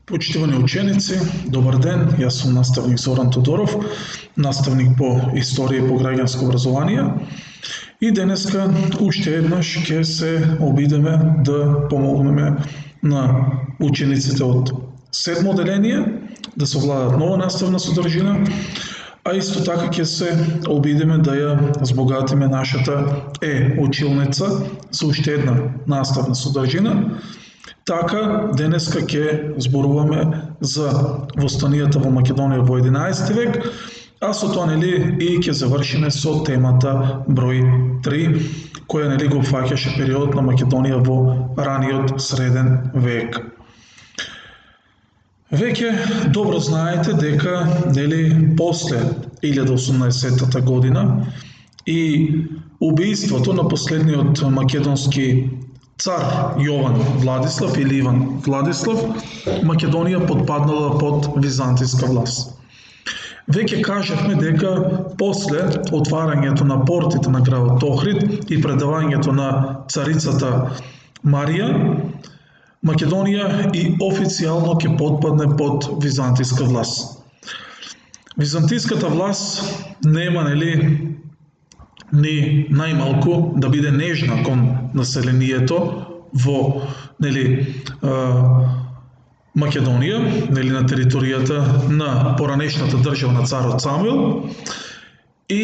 Почитувани ученици, добар ден, јас сум наставник Зоран Тодоров, наставник по историја и по граѓанско образование. И денеска уште еднаш ќе се обидеме да помогнеме на учениците од 7 оделение да се овладат нова наставна содржина, а исто така ќе се обидеме да ја збогатиме нашата училница со уште една наставна содржина. Така, денеска ќе зборуваме за востанијата во Македонија во 11 век, а со тоа и ќе завршиме со темата број 3, која го фаќаше периодот на Македонија во раниот среден век. Веќе добро знаете дека после 1018 година и убиството на последниот македонски цар Јован Владислав или Иван Владислав, Македонија потпаднала под византијска власт. Веќе кажавме дека после отварањето на портите на градот Охрид и предавањето на царицата Марија, Македонија и официјално ќе потпадне под византијска власт. Византиската власт нема ни најмалку да биде нежна кон населението во Македонија, на територијата на поранешната држава на царот Самуил. И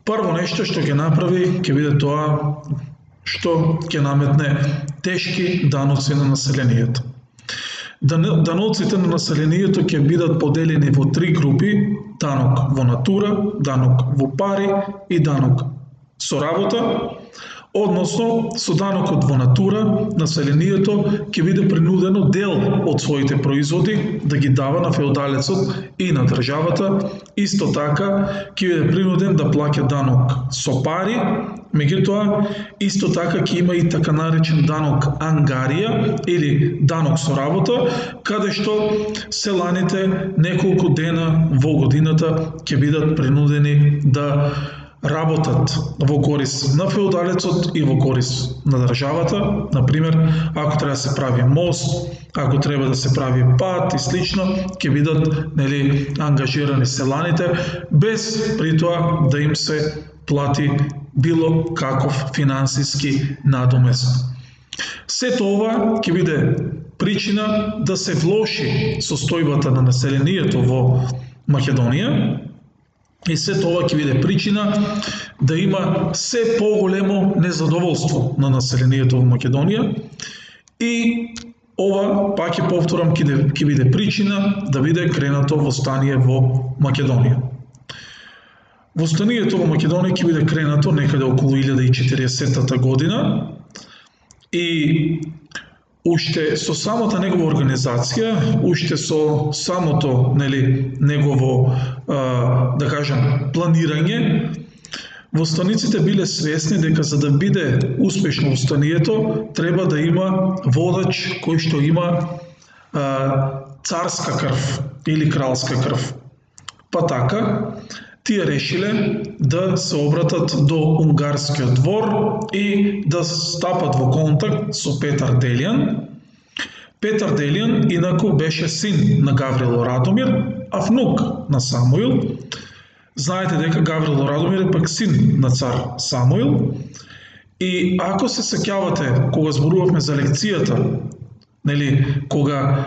прво нешто што ќе направи ќе биде тоа што ќе наметне тешки даноци на населението. Даноците на населението ќе бидат поделени во 3 групи: данок во натура, данок во пари и данок со работа. Односно, со данокот во натура, населението ќе биде принудено дел од своите производи да ги дава на феудалецот и на државата. Исто така ќе биде принуден да плаќа данок со пари, меѓутоа исто така ќе има и така наречен данок ангарија или данок со работа, каде што селаните неколку дена во годината ќе бидат принудени да работат во корист на феудалецот и во корист на државата. Например, ако треба да се прави мост, ако треба да се прави пат и слично, ќе бидат ангажирани селаните, без при тоа да им се плати било каков финансиски надомест. Сето ова ќе биде причина да се влоши состојбата на населението во Македонија, и сето ова ќе биде причина да има се поголемо незадоволство на населението во Македонија, и ова, пак ќе повторам, ќе биде причина да биде кренато востание во Македонија. Востанието во Македонија ќе биде кренато некаде околу 1040 година и уште со самата негова организација, уште со самото негово, да кажам, планирање, востаниците биле свесни дека за да биде успешно востанието, треба да има водач кој што има царска крв или кралска крв. Па така, тие решиле да се обратат до унгарскиот двор и да стапат во контакт со Петар Делијан. Петар Делијан инаку беше син на Гаврило Радомир, а внук на Самуил. Знаете дека Гаврило Радомир е пак син на цар Самуил. И ако се сеќавате, кога зборувавме за лекцијата, кога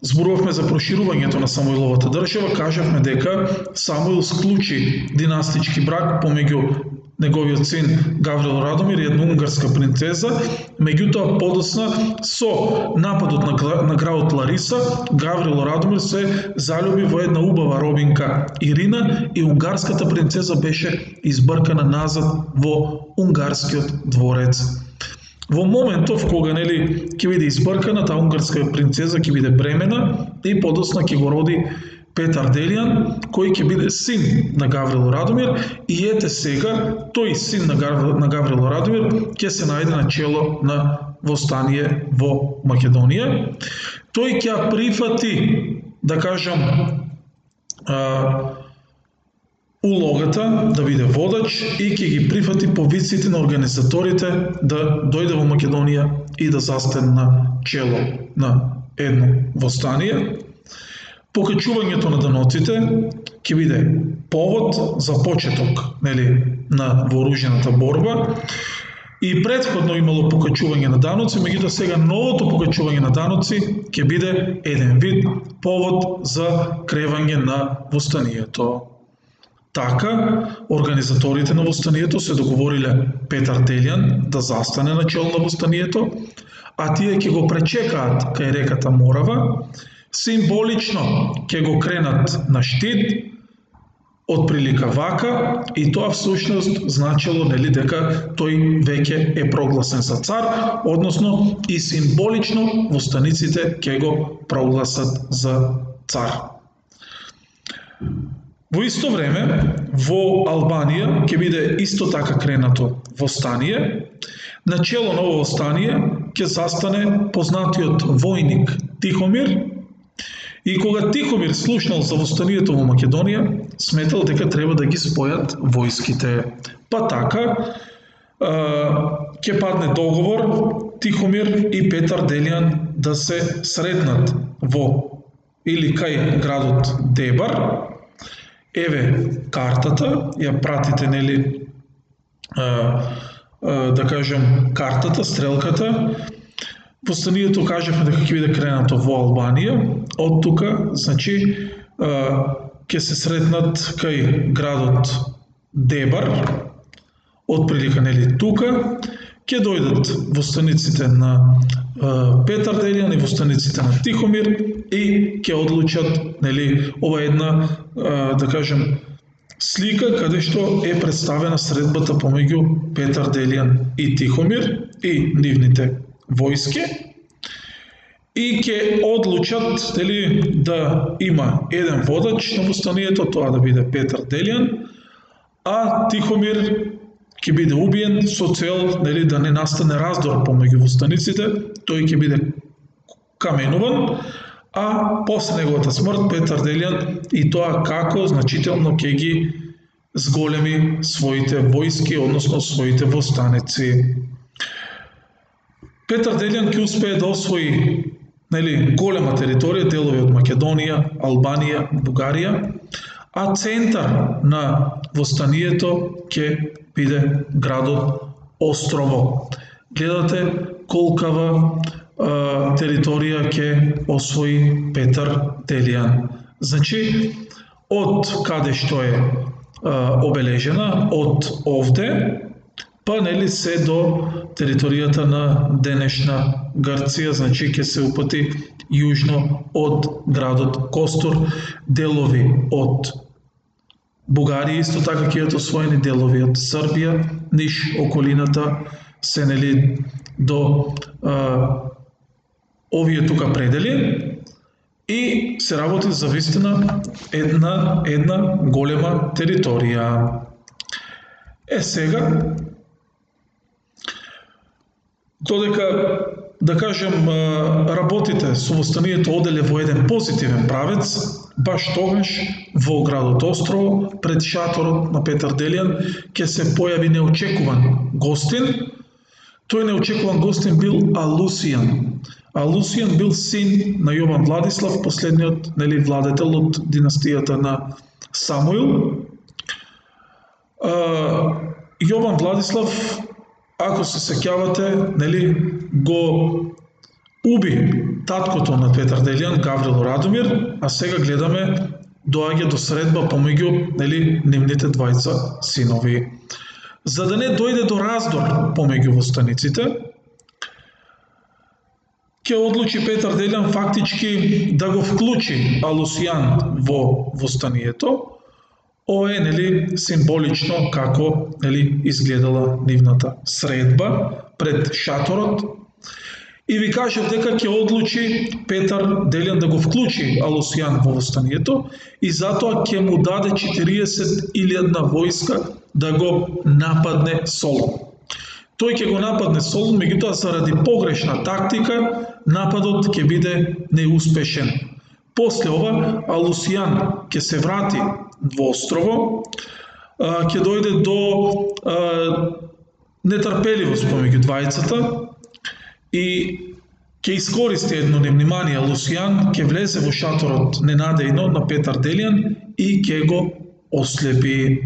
зборувавме за проширувањето на Самуиловата држава, кажавме дека Самуил склучи династички брак помеѓу неговиот син Гаврил Радомир и една унгарска принцеза, меѓутоа подосна со нападот на градот Лариса, Гаврил Радомир се залюби во една убава робинка Ирина и унгарската принцеза беше избркана назад во унгарскиот дворец. Во моментов кога ќе биде избркана, таа унгарска принцеза ќе биде бремена и подосна ќе го роди Петар Делијан, кој ќе биде син на Гаврил Радомир, и ете сега тој син на Гаврил Радомир ќе се најде на чело на востание во Македонија. Тој ќе прифати, да кажам, улогата да биде водач и ќе ги прифати повиците на организаторите да дојде во Македонија и да застане на чело на едно востание. Покачувањето на даноците ќе биде повод за почеток, на вооружената борба, и претходно имало покачување на даноци, меѓутоа сега новото покачување на даноци ќе биде еден вид повод за кревање на востанието. Така, организаторите на востанието се договориле Петар Делјан да застане на чело на востанието, а тие ќе го пречекаат кај реката Морава, символично ќе го кренат на штит, од прилика вака, и тоа всушност значило дека тој веќе е прогласен за цар, односно и символично востаниците ќе го прогласат за цар. Во исто време, во Албанија ќе биде исто така кренато востание. На чело на ово востание ќе застане познатиот војник Тихомир, и кога Тихомир слушнал за востанието во Македонија, сметал дека треба да ги спојат војските. Па така, ќе падне договор Тихомир и Петар Делјан да се сретнат во или кај градот Дебар. Еве картата, ја пратите, да кажем, картата, стрелката. Востанието кажавме дека ќе биде кренато во Албанија, од тука, значи, ќе се сретнат кај градот Дебар, отприлика, тука, ќе дојдат востаниците на Петар Делјан и востаниците на Тихомир и ќе одлучат, ова една, да кажем, слика каде што е представена средбата помеѓу Петар Делјан и Тихомир и нивните војски, и ќе одлучат да има еден водач на востанието, тоа да биде Петар Делјан, а Тихомир ќе биде убиен со цел да не настане раздор помеѓу востаниците, тој ќе биде каменуван, а после неговата смрт Петар Делјан и тоа како значително ќе ги зголеми своите војски, односно своите востаници. Петар Делјан ќе успее да освои голема територија, делови од Македонија, Албанија, Бугарија, а центар на востанието ќе биде градот Острово. Гледате колкава територија ќе освои Петар Делјан. Значи, од каде што е обележена, од овде, па се до територијата на денешна Грција, значи ќе се упати јужно од градот Костур, делови од Бугарија исто така ќе бидат освоени, делови од Србија, низ околината се до овие тука предели, и се работи за вистина една голема територија. Сега, додека, да кажем, работите со востанието оделе во еден позитивен правец, баш тогаш во градот Острово, пред шаторот на Петар Делјан, ќе се појави неочекуван гостин. Тој неочекуван гостин бил Алусијан. Алусијан бил син на Јован Владислав, последниот владетел од династијата на Самуил. Јован Владислав, ако се сеќавате, го уби таткото на Петар Делјан, Гаврил Радомир, а сега гледаме доаѓа до средба помеѓу нивните двајца синови. За да не дојде до раздор помеѓу востаниците, ќе одлучи Петар Делјан фактички да го вклучи Алусијан во востанието. Ова е символично како изгледала нивната средба пред шаторот. И ви кажав дека ќе одлучи Петар Делјан да го вклучи Алусијан во востанието и затоа ќе му даде 40.000 војска да го нападне Солун. Тој ќе го нападне Солун, меѓутоа заради погрешна тактика нападот ќе биде неуспешен. После ова Алусијан ќе се врати во Острово, ќе дојде до нетрпеливост помеѓу двајцата и ќе искористи едно невнимание Лусијан, ќе влезе во шаторот ненадејно на Петар Делијан и ќе го ослепи.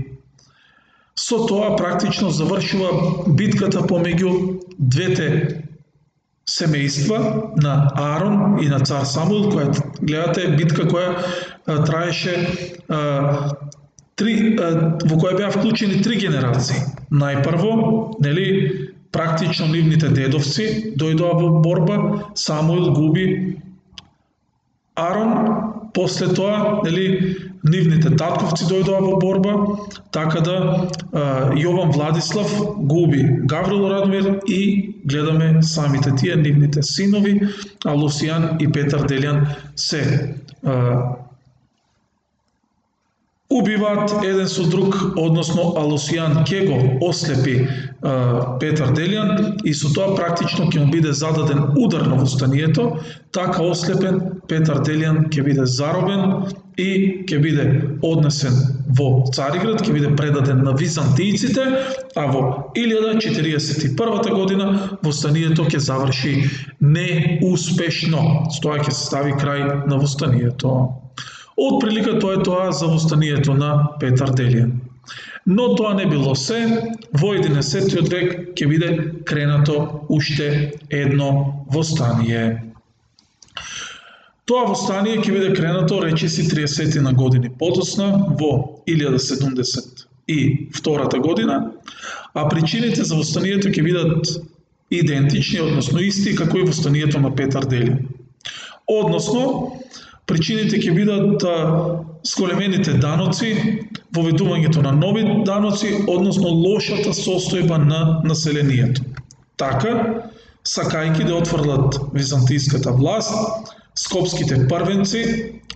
Со тоа практично завршува битката помеѓу двете семејства на Аарон и на цар Самуил, која гледате битка која траеше во која беа вклучени 3 генерации. Најпрво, практично нивните дедовци дојдоа во борба, Самуил губи Аарон, после тоа, нивните татковци дојдоа во борба, така да Јован Владислав губи Гаврил Радомир и гледаме самите тие нивните синови, а Лусијан и Петар Делијан се убиваат еден со друг, односно Лусијан ќе го ослепи Петар Делијан и со тоа практично ќе му биде зададен удар на востанието, така ослепен Петар Делијан ќе биде заробен и ќе биде однесен во Цариград, ќе биде предаден на византијците, а во 1041 година востанието ќе заврши неуспешно. С тоа ќе се стави крај на востанието. Од прилика тоа е тоа за востанието на Петар Делијан. Но тоа не било се, во 11 век ќе биде кренато уште едно востание. Тоа востание ќе биде кренато речиси 30 на години подоцна, во 1072 година, а причините за востанието ќе бидат идентични, односно исти, како и востанието на Петар Делијан. Односно, причините ќе бидат зголемените даноци, воведувањето на нови даноци, односно лошата состојба на населението. Така, сакајки да отфрлат византијската власт, скопските првенци,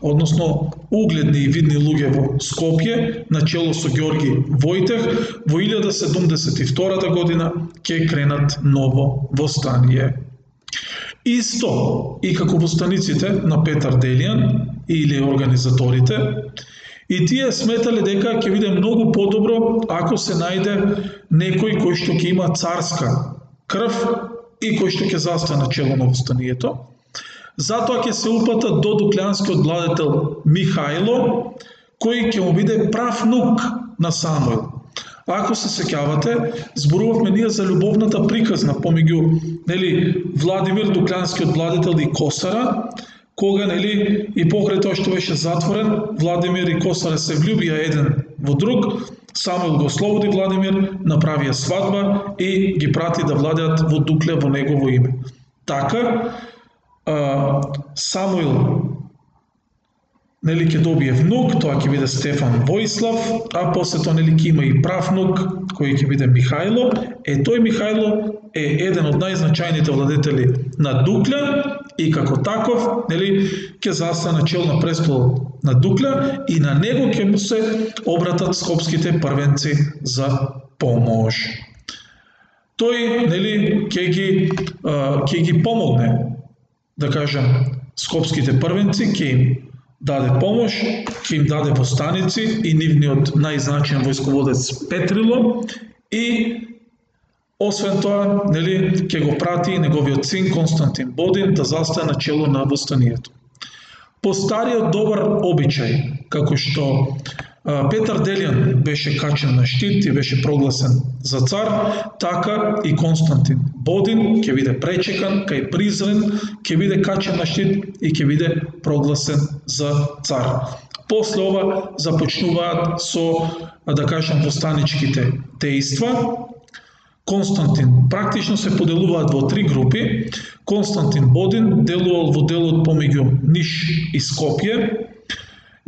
односно угледни и видни луѓе во Скопје, начело со Ѓорги Војтех, во 1072 година ќе кренат ново востание. Исто и како востаниците на Петар Делијан или организаторите, и тие сметале дека ќе биде многу подобро ако се најде некој кој што ќе има царска крв и кој што ќе застане на чело на востанието. Затоа ќе се упатат до дуклјанскиот владетел Михајло, кој ќе му биде прав внук на Самуил. Ако се сеќавате, зборувавме ние за љубовната приказна помеѓу Владимир, дуклјанскиот владетел и Косара, кога и покрај тоа што беше затворен, Владимир и Косара се влюбија еден во друг, Самуил го ослободи Владимир, направија свадба и ги прати да владеат во Дукле во негово име. Така, Самуил ќе добие внук, тоа ќе биде Стефан Воислав, а после тоа ќе има и прав внук, кој ќе биде Михајло. Тој Михајло е еден од најзначајните владетели на Дукле и како таков, ќе застане на чел на престолот на Дукле и на него ќе му се обратат скопските првенци за помош. Тој, ќе ги помогне, да кажем, скопските првенци, ќе им даде помош, ќе им даде востаници и нивниот најзначаен војсководец Петрило и освен тоа, ќе го прати неговиот син Константин Бодин да застане на чело на востанието. По стариот добар обичај, како што Петар Делијан беше качен на штит и беше прогласен за цар, така и Константин Бодин ќе биде пречекан кај Призрен, ќе биде качен на штит и ќе биде прогласен за цар. После ова започнуваат со, да кажем, востаничките дејства. Константин практично се поделуваат во 3 групи. Константин Бодин делувал во делот помеѓу Ниш и Скопје.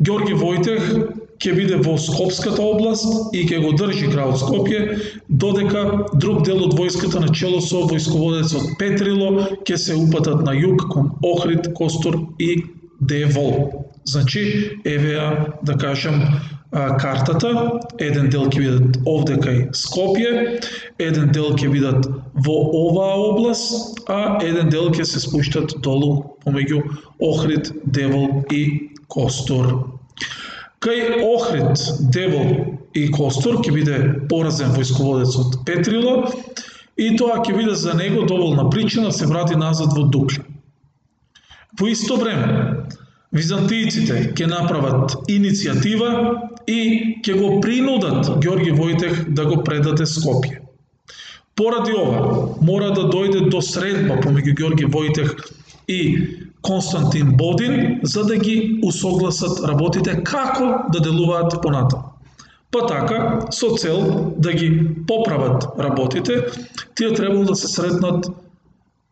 Ѓорги Војтех ќе биде во Скопската област и ќе го држи градот Скопје, додека друг дел од војската на чело со војсководецот Петрило ќе се упатат на југ кон Охрид, Костур и Девол. Значи, евеа, да кажем, картата, еден дел ќе бидат овде кај Скопје, еден дел ќе бидат во оваа област, а еден дел ќе се спуштат долу помеѓу Охрид, Девол и Костур. Кај Охрид, Девол и Костур ќе биде поразен војсководецот Петрило и тоа ќе биде за него доволна причина да се врати назад во Дукле. По исто време, византијците ќе направат иницијатива и ќе го принудат Ѓорги Војтех да го предаде Скопје. Поради ова, мора да дојде до средба помеѓу Ѓорги Војтех и Константин Бодин, за да ги усогласат работите како да делуваат понатаму. Па така, со цел да ги поправат работите, тие требало да се сретнат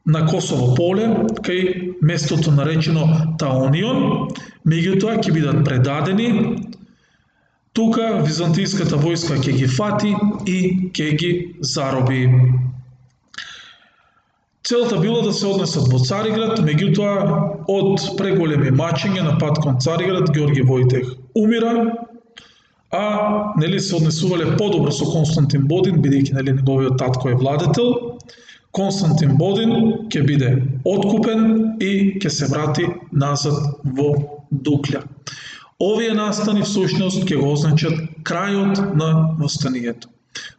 на Косово поле, кај местото наречено Таонион, меѓутоа ќе бидат предадени. Тука византијската војска ќе ги фати и ќе ги зароби. Целта била да се однесат во Цариград, меѓутоа од преголеми мачења на пат кон Цариград Ѓорги Војтех умира, а се однесувале подобро со Константин Бодин, бидејќи неговиот татко е владетел. Константин Бодин ќе биде откупен и ќе се врати назад во Дуклја. Овие настани всушност ќе го означат крајот на востанието.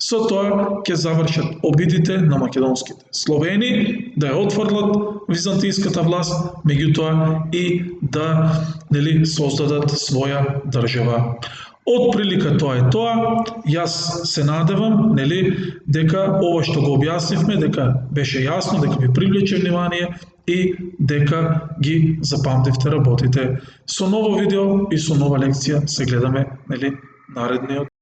Со тоа ќе завршат обидите на македонските Словени, да ја отфрлат византијската власт, меѓутоа и да создадат своја држава. Од прилика тоа е тоа, јас се надевам дека ова што го објаснивме, дека беше јасно, дека ви привлече внимание и дека ги запамтивте работите. Со ново видео и со нова лекција се гледаме наредниот